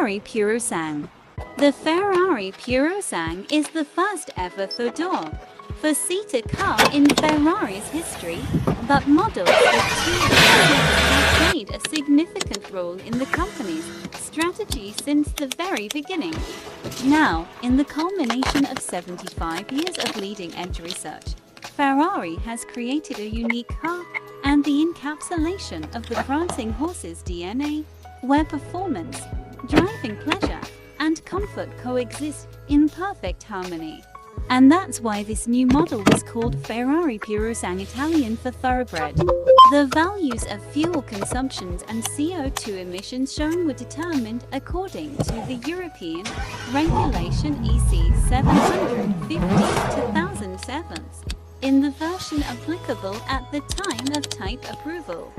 Ferrari Purosangue. The Ferrari Purosangue is the first ever four-seater car in Ferrari's history, but models with two seats have played a significant role in the company's strategy since the very beginning. Now, in the culmination of 75 years of leading-edge research, Ferrari has created a unique car and the encapsulation of the prancing horse's DNA, where performance, driving pleasure, and comfort coexist in perfect harmony. And that's why this new model was called Ferrari Purosangue, Italian for thoroughbred. The values of fuel consumptions and CO2 emissions shown were determined according to the European Regulation EC 750/2007 in the version applicable at the time of type approval.